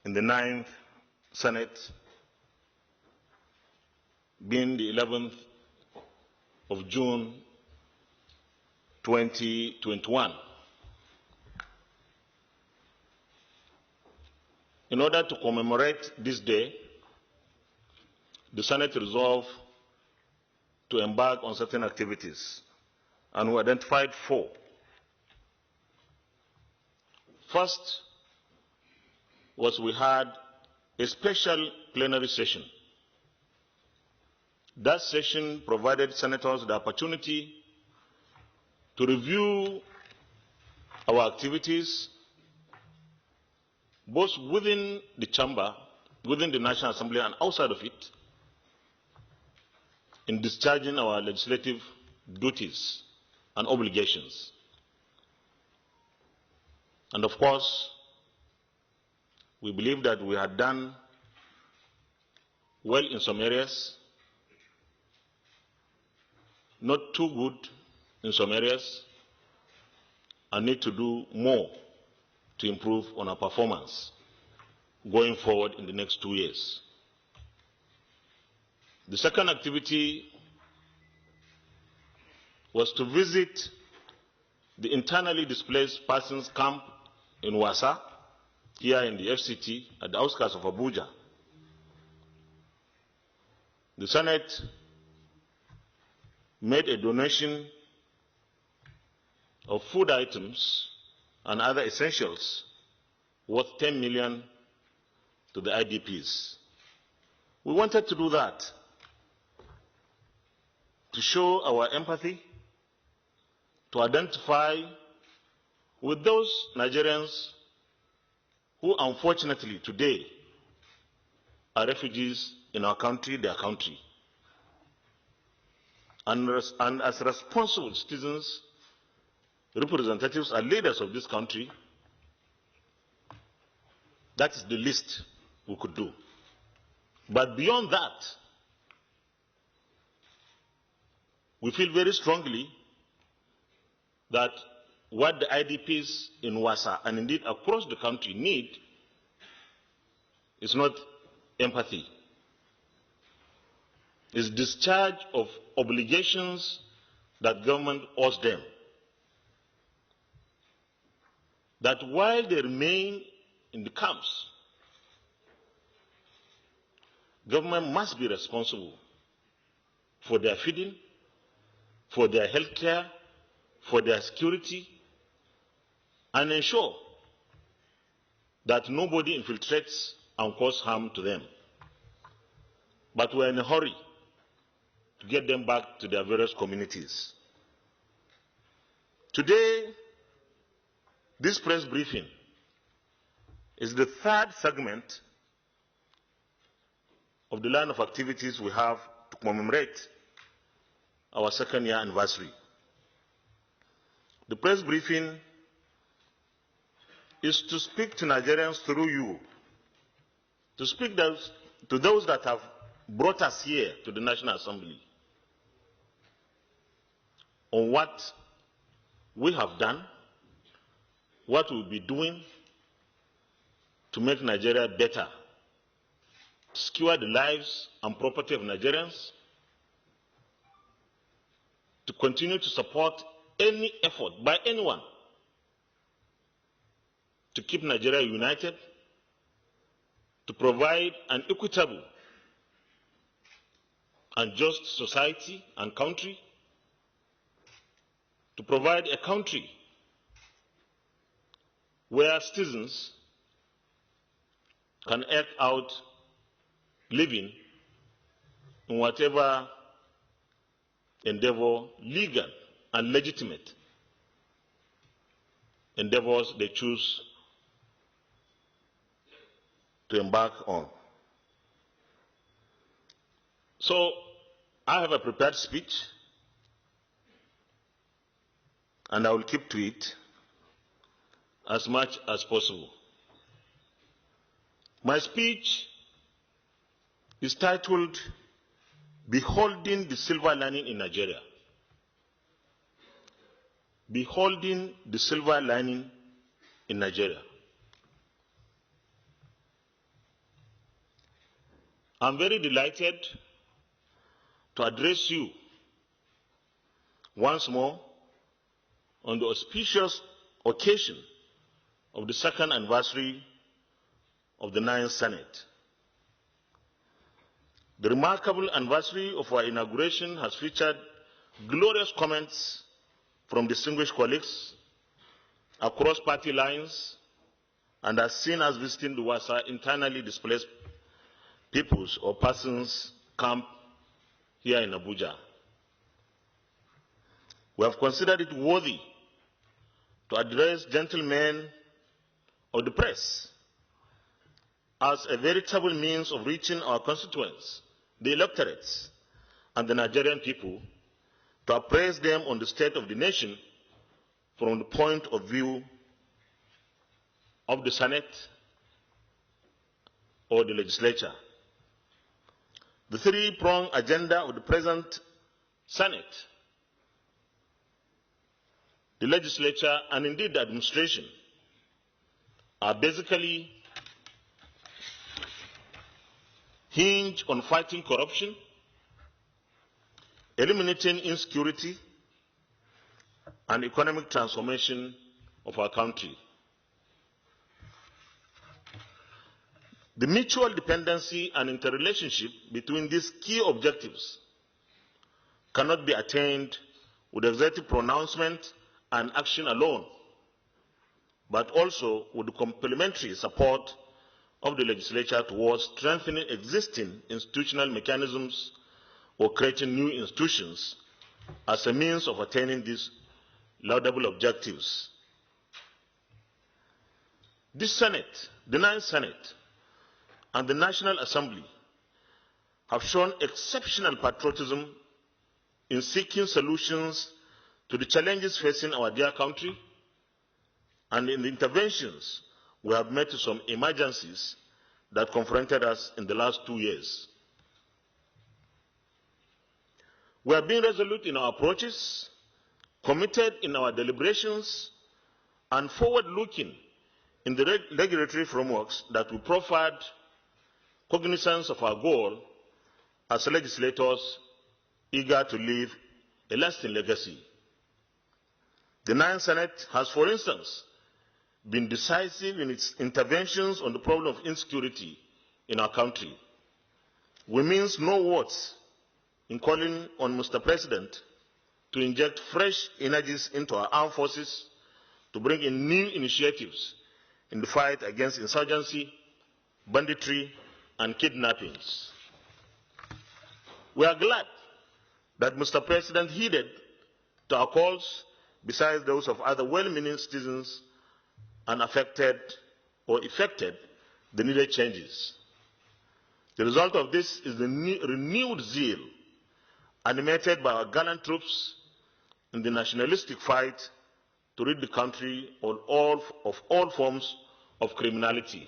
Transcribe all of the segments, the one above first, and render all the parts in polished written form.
in the 9th Senate, being the 11th of June 2021. In order to commemorate this day, the Senate resolved to embark on certain activities, and we identified 4. First was we had a special plenary session. That session provided senators the opportunity to review our activities both within the chamber, within the National Assembly and outside of it, in discharging our legislative duties and obligations. And of course, we believe that we had done well in some areas, not too good in some areas, and need to do more to improve on our performance going forward in the next 2 years. The second activity was to visit the internally displaced persons camp in Wasa, here in the FCT, at the outskirts of Abuja. The Senate made a donation of food items and other essentials worth 10 million to the IDPs. We wanted to do that to show our empathy, to identify with those Nigerians who unfortunately today are refugees in our country, their country. And as responsible citizens, representatives and leaders of this country, that is the least we could do. But beyond that, we feel very strongly that what the IDPs in Wasa and indeed across the country need is not empathy. It's discharge of obligations that government owes them. That while they remain in the camps, government must be responsible for their feeding, for their health care, for their security, and ensure that nobody infiltrates and causes harm to them. But we're in a hurry to get them back to their various communities. Today, this press briefing is the 3rd segment of the line of activities we have to commemorate our 2nd year anniversary. The press briefing is to speak to Nigerians through you, to speak to those that have brought us here to the National Assembly on what we have done, what we'll be doing to make Nigeria better, to secure the lives and property of Nigerians, to continue to support any effort by anyone to keep Nigeria united, to provide an equitable and just society and country, to provide a country where citizens can act out living in whatever endeavor, legal and legitimate endeavors they choose to embark on. So I have a prepared speech, and I will keep to it as much as possible. My speech is titled, Beholding the Silver Lining in Nigeria. Beholding the silver lining in Nigeria. I'm very delighted to address you once more on the auspicious occasion of the second anniversary of the 9th Senate. The remarkable anniversary of our inauguration has featured glorious comments from distinguished colleagues across party lines and has seen us visiting the Wasa internally displaced peoples or persons camp here in Abuja. We have considered it worthy to address gentlemen of the press as a veritable means of reaching our constituents, the electorates, and the Nigerian people, to appraise them on the state of the nation from the point of view of the Senate or the legislature. The three-pronged agenda of the present Senate, the legislature, and indeed the administration are basically hinged on fighting corruption, eliminating insecurity, and economic transformation of our country. The mutual dependency and interrelationship between these key objectives cannot be attained with executive pronouncement and action alone, but also with the complementary support of the legislature towards strengthening existing institutional mechanisms or creating new institutions as a means of attaining these laudable objectives. This Senate, the 9th Senate, and the National Assembly have shown exceptional patriotism in seeking solutions to the challenges facing our dear country and in the interventions we have made to some emergencies that confronted us in the last 2 years. We have been resolute in our approaches, committed in our deliberations, and forward-looking in the regulatory frameworks that we proffered cognizance of our goal as legislators eager to leave a lasting legacy. The 9th Senate has, for instance, been decisive in its interventions on the problem of insecurity in our country. We mince no words in calling on Mr. President to inject fresh energies into our armed forces to bring in new initiatives in the fight against insurgency, banditry, and kidnappings. We are glad that Mr. President heeded to our calls, besides those of other well-meaning citizens, and effected the needed changes. The result of this is the renewed zeal animated by our gallant troops in the nationalistic fight to rid the country of all forms of criminality.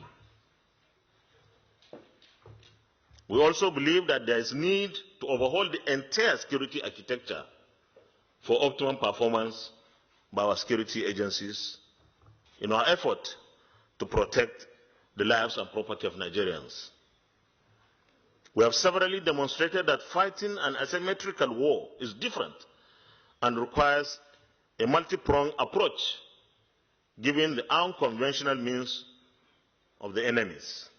We also believe that there is need to overhaul the entire security architecture for optimum performance by our security agencies in our effort to protect the lives and property of Nigerians. We have severally demonstrated that fighting an asymmetrical war is different and requires a multi-pronged approach, given the unconventional means of the enemies.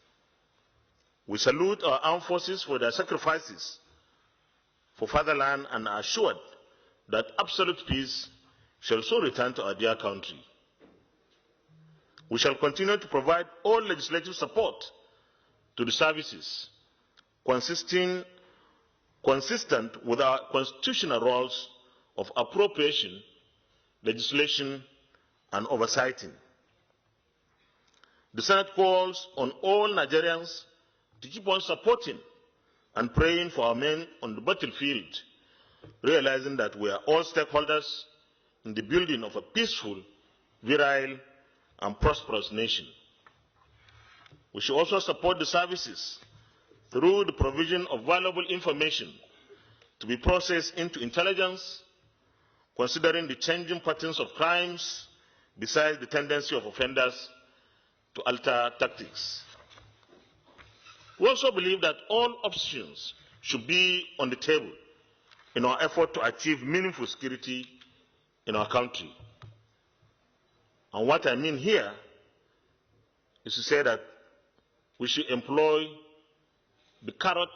We salute our armed forces for their sacrifices for fatherland and are assured that absolute peace shall so return to our dear country. We shall continue to provide all legislative support to the services consistent with our constitutional roles of appropriation, legislation, and oversighting. The Senate calls on all Nigerians to keep on supporting and praying for our men on the battlefield, realizing that we are all stakeholders in the building of a peaceful, virile, and prosperous nation. We should also support the services through the provision of valuable information to be processed into intelligence, considering the changing patterns of crimes, besides the tendency of offenders to alter tactics. We also believe that all options should be on the table in our effort to achieve meaningful security in our country. And what I mean here is to say that we should employ the carrot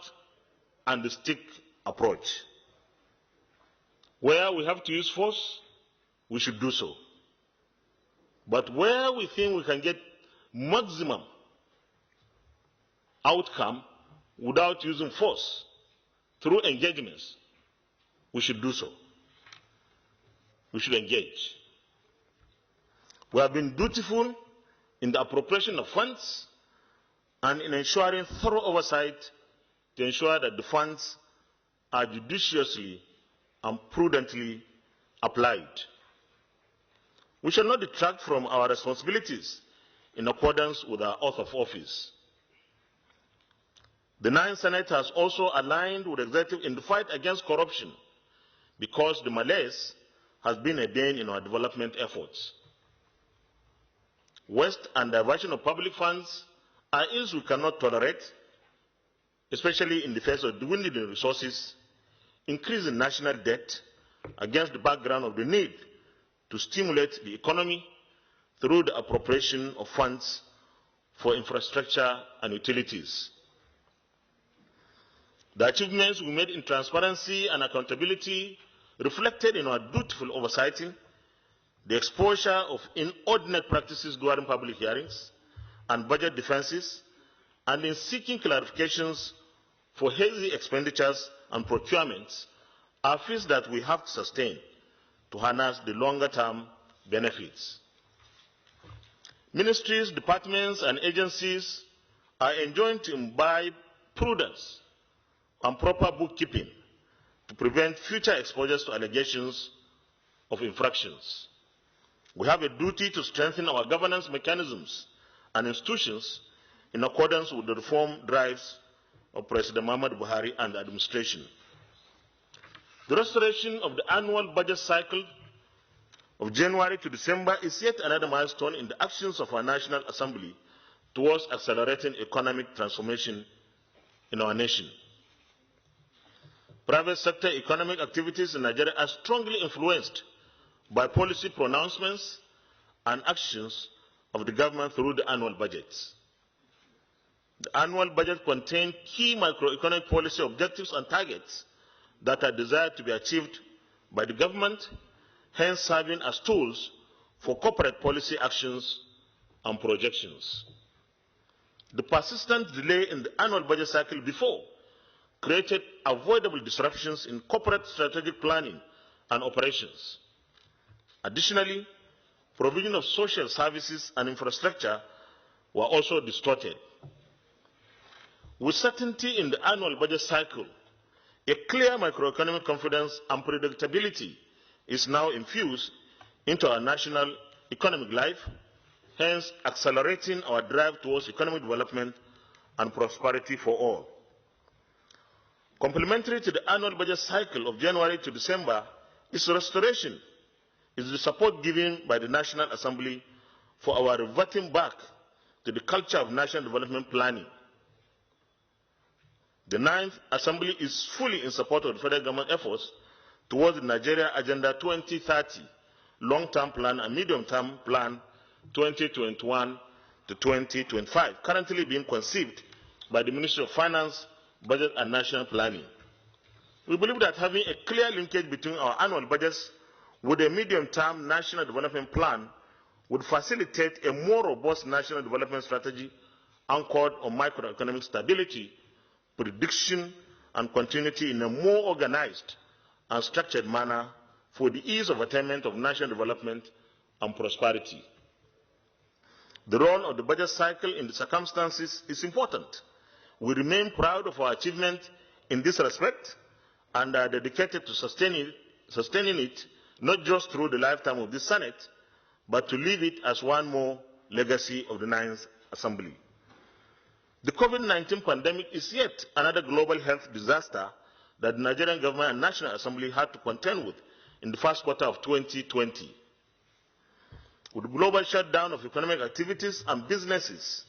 and the stick approach. Where we have to use force, we should do so. But where we think we can get maximum outcome without using force through engagements, we should do so. We should engage. We have been dutiful in the appropriation of funds and in ensuring thorough oversight to ensure that the funds are judiciously and prudently applied. We shall not detract from our responsibilities in accordance with our oath of office. The Ninth Senate has also aligned with the executive in the fight against corruption because the malaise has been a bane in our development efforts. Waste and diversion of public funds are ills we cannot tolerate, especially in the face of dwindling resources, increasing national debt, against the background of the need to stimulate the economy through the appropriation of funds for infrastructure and utilities. The achievements we made in transparency and accountability reflected in our dutiful oversighting, the exposure of inordinate practices during public hearings and budget defenses, and in seeking clarifications for hazy expenditures and procurements are fees that we have to sustain to harness the longer-term benefits. Ministries, departments, and agencies are enjoined to imbibe prudence and proper bookkeeping to prevent future exposures to allegations of infractions. We have a duty to strengthen our governance mechanisms and institutions in accordance with the reform drives of President Ahmad Buhari and the administration. The restoration of the annual budget cycle of January to December is yet another milestone in the actions of our National Assembly towards accelerating economic transformation in our nation. Private sector economic activities in Nigeria are strongly influenced by policy pronouncements and actions of the government through the annual budgets. The annual budget contains key macroeconomic policy objectives and targets that are desired to be achieved by the government, hence serving as tools for corporate policy actions and projections. The persistent delay in the annual budget cycle before created avoidable disruptions in corporate strategic planning and operations. Additionally, provision of social services and infrastructure were also distorted. With certainty in the annual budget cycle, a clear macroeconomic confidence and predictability is now infused into our national economic life, hence accelerating our drive towards economic development and prosperity for all. Complementary to the annual budget cycle of January to December is restoration, is the support given by the National Assembly for our reverting back to the culture of national development planning. The Ninth Assembly is fully in support of the federal government efforts towards the Nigeria Agenda 2030 long-term plan and medium-term plan 2021 to 2025, currently being conceived by the Ministry of Finance, Budget and National Planning. We believe that having a clear linkage between our annual budgets with a medium-term national development plan would facilitate a more robust national development strategy anchored on macroeconomic stability, prediction, and continuity in a more organized and structured manner for the ease of attainment of national development and prosperity. The role of the budget cycle in the circumstances is important. We remain proud of our achievement in this respect and are dedicated to sustaining it not just through the lifetime of this Senate, but to leave it as one more legacy of the Ninth Assembly. The COVID-19 pandemic is yet another global health disaster that the Nigerian government and National Assembly had to contend with in the first quarter of 2020. With the global shutdown of economic activities and businesses,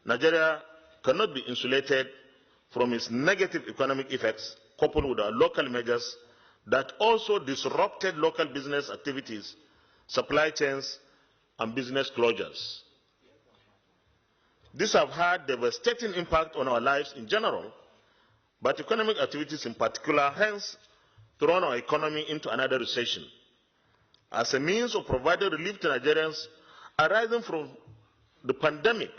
Nigeria cannot be insulated from its negative economic effects, coupled with our local measures that also disrupted local business activities, supply chains, and business closures. These have had devastating impact on our lives in general, but economic activities in particular, hence thrown our economy into another recession. As a means of providing relief to Nigerians arising from the pandemic,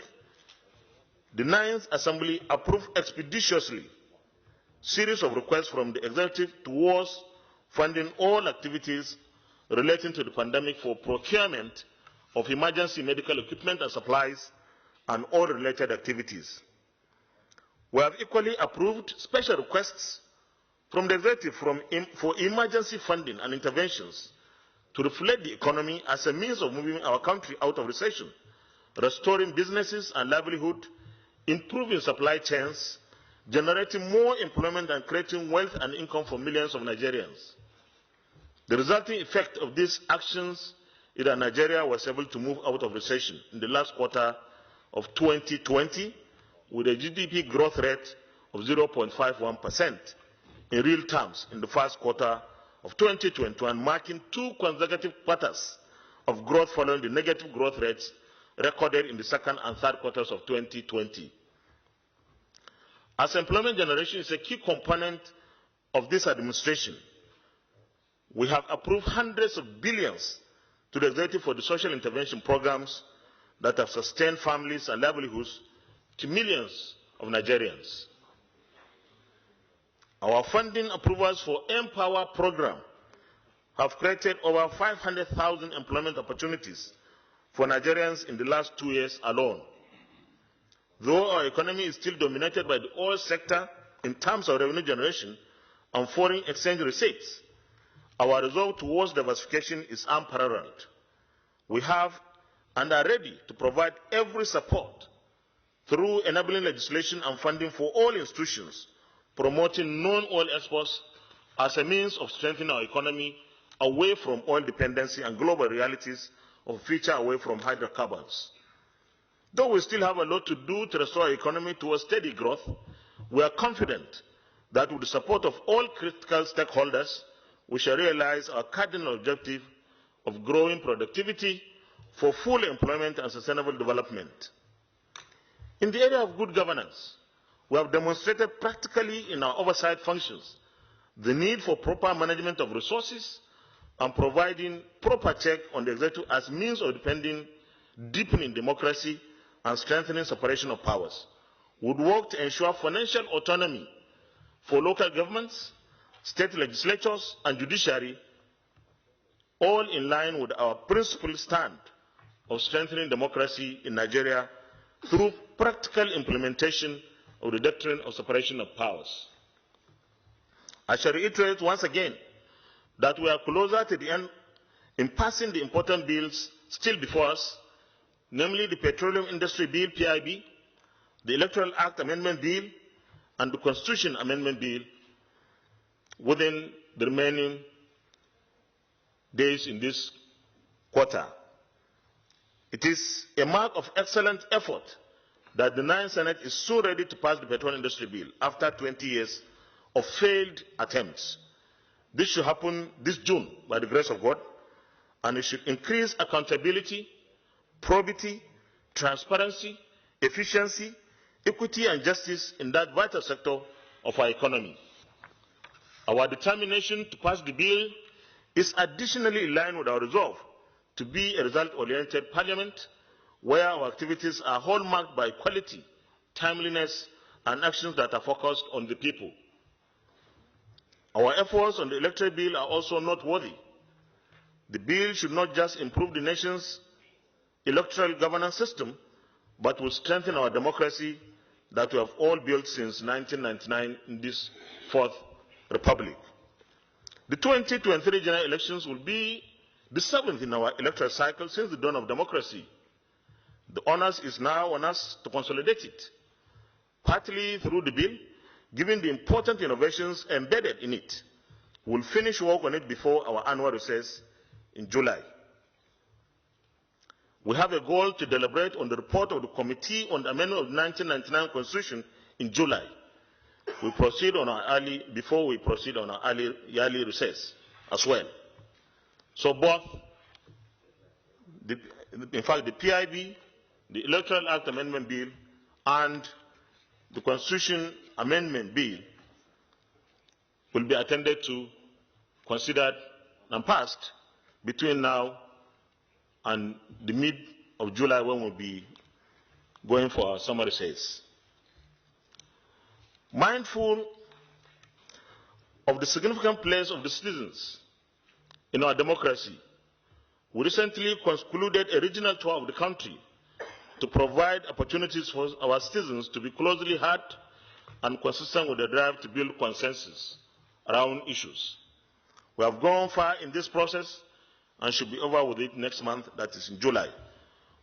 the Ninth Assembly approved expeditiously a series of requests from the executive towards funding all activities relating to the pandemic for procurement of emergency medical equipment and supplies and all related activities. We have equally approved special requests from the executive for emergency funding and interventions to reflect the economy as a means of moving our country out of recession, restoring businesses and livelihood, improving supply chains, generating more employment and creating wealth and income for millions of Nigerians. The resulting effect of these actions is that Nigeria was able to move out of recession in the last quarter of 2020 with a GDP growth rate of 0.51% in real terms in the first quarter of 2021, marking 2 consecutive quarters of growth following the negative growth rates recorded in the second and third quarters of 2020. As employment generation is a key component of this administration, we have approved hundreds of billions to the executive for the social intervention programs that have sustained families and livelihoods to millions of Nigerians. Our funding approvals for Empower program have created over 500,000 employment opportunities for Nigerians in the last 2 years alone. Though our economy is still dominated by the oil sector in terms of revenue generation and foreign exchange receipts, our resolve towards diversification is unparalleled. We have and are ready to provide every support through enabling legislation and funding for all institutions promoting non-oil exports as a means of strengthening our economy away from oil dependency and global realities of a future away from hydrocarbons. Though we still have a lot to do to restore our economy towards steady growth, we are confident that with the support of all critical stakeholders, we shall realize our cardinal objective of growing productivity for full employment and sustainable development. In the area of good governance, we have demonstrated practically in our oversight functions the need for proper management of resources and providing proper check on the executive as means of deepening democracy and strengthening separation of powers. We would work to ensure financial autonomy for local governments, state legislatures, and judiciary, all in line with our principled stand of strengthening democracy in Nigeria through practical implementation of the doctrine of separation of powers. I shall reiterate once again that we are closer to the end in passing the important bills still before us, namely the Petroleum Industry Bill, PIB, the Electoral Act Amendment Bill, and the Constitution Amendment Bill within the remaining days in this quarter. It is a mark of excellent effort that the Ninth Senate is so ready to pass the Petroleum Industry Bill after 20 years of failed attempts. This should happen this June by the grace of God, and it should increase accountability, probity, transparency, efficiency, equity and justice in that vital sector of our economy. Our determination to pass the bill is additionally in line with our resolve to be a result-oriented parliament where our activities are hallmarked by quality, timeliness, and actions that are focused on the people. Our efforts on the electoral bill are also noteworthy. The bill should not just improve the nation's electoral governance system, but will strengthen our democracy that we have all built since 1999 in this Fourth Republic. The 2023 general elections will be the 7th in our electoral cycle since the dawn of democracy. The onus is now on us to consolidate it, partly through the bill, given the important innovations embedded in it. We will finish work on it before our annual recess in July. We have a goal to deliberate on the report of the Committee on the Amendment of the 1999 Constitution in July. Before we proceed on our yearly recess as well. So both, in fact, the PIB, the Electoral Act Amendment Bill, and the Constitution Amendment Bill will be attended to, considered, and passed between now and the mid of July, when we'll be going for our summer recess. Mindful of the significant place of the citizens in our democracy, we recently concluded a regional tour of the country to provide opportunities for our citizens to be closely heard and consistent with the drive to build consensus around issues. We have gone far in this process and should be over with it next month, that is in July.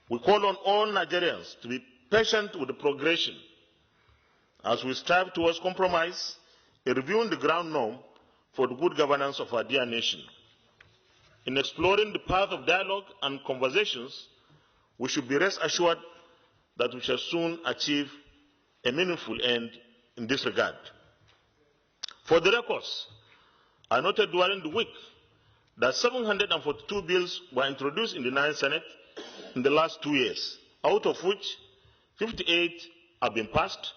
We call on all Nigerians to be patient with the progression as we strive towards compromise in reviewing the ground norm for the good governance of our dear nation. In exploring the path of dialogue and conversations, we should be rest assured that we shall soon achieve a meaningful end in this regard. For the records, I noted during the week that 742 bills were introduced in the 9th Senate in the last 2 years, out of which 58 have been passed,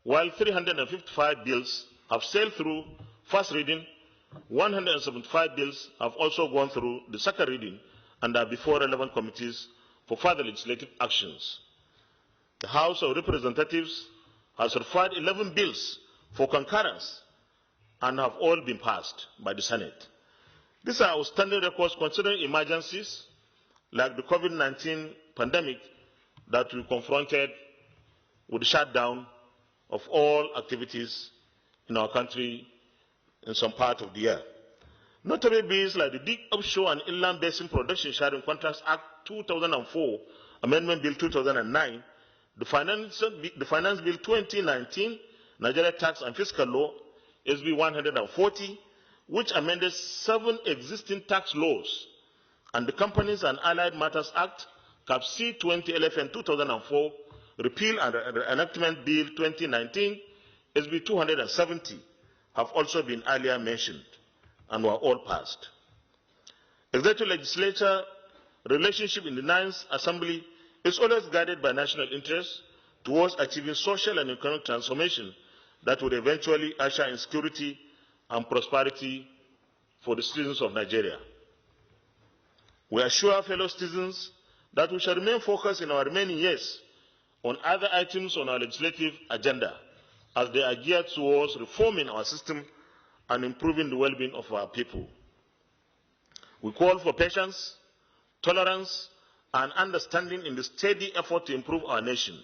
while 355 bills have sailed through first reading. 175 bills have also gone through the second reading and are before relevant committees for further legislative actions. The House of Representatives has referred 11 bills for concurrence and have all been passed by the Senate. These are outstanding records considering emergencies like the COVID-19 pandemic that we confronted with the shutdown of all activities in our country in some part of the year. Notable bills like the Deep Offshore and Inland Basin Production Sharing Contracts Act 2004, Amendment Bill 2009, the Finance Bill 2019, Nigeria Tax and Fiscal Law, SB 140, which amended 7 existing tax laws, and the Companies and Allied Matters Act, Cap C 2011 2004, Repeal and Enactment Bill 2019, SB 270, have also been earlier mentioned and were all passed. Executive legislature relationship in the 9th Assembly is always guided by national interests towards achieving social and economic transformation that would eventually usher in security and prosperity for the citizens of Nigeria. We assure fellow citizens that we shall remain focused in our remaining years on other items on our legislative agenda as they are geared towards reforming our system and improving the well-being of our people. We call for patience, tolerance, and understanding in the steady effort to improve our nation.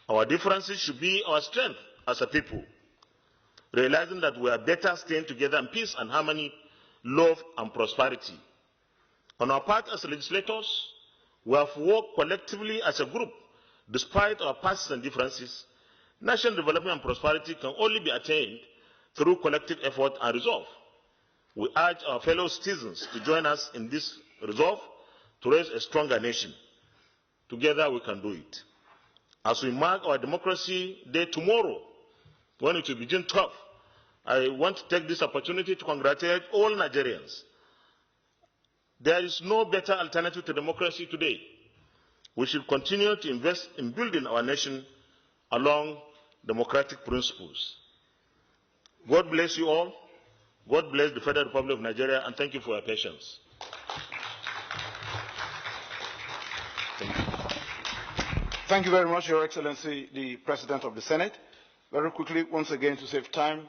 Our differences should be our strength as a people, realizing that we are better staying together in peace and harmony, love and prosperity. On our part as legislators, we have worked collectively as a group. Despite our partisan differences, national development and prosperity can only be attained through collective effort and resolve. We urge our fellow citizens to join us in this resolve to raise a stronger nation. Together we can do it. As we mark our Democracy Day tomorrow, when it will be June 12th, I want to take this opportunity to congratulate all Nigerians. There is no better alternative to democracy today. We should continue to invest in building our nation along democratic principles. God bless you all. God bless the Federal Republic of Nigeria, and thank you for your patience. Thank you very much, Your Excellency, the President of the Senate. Very quickly, once again, to save time,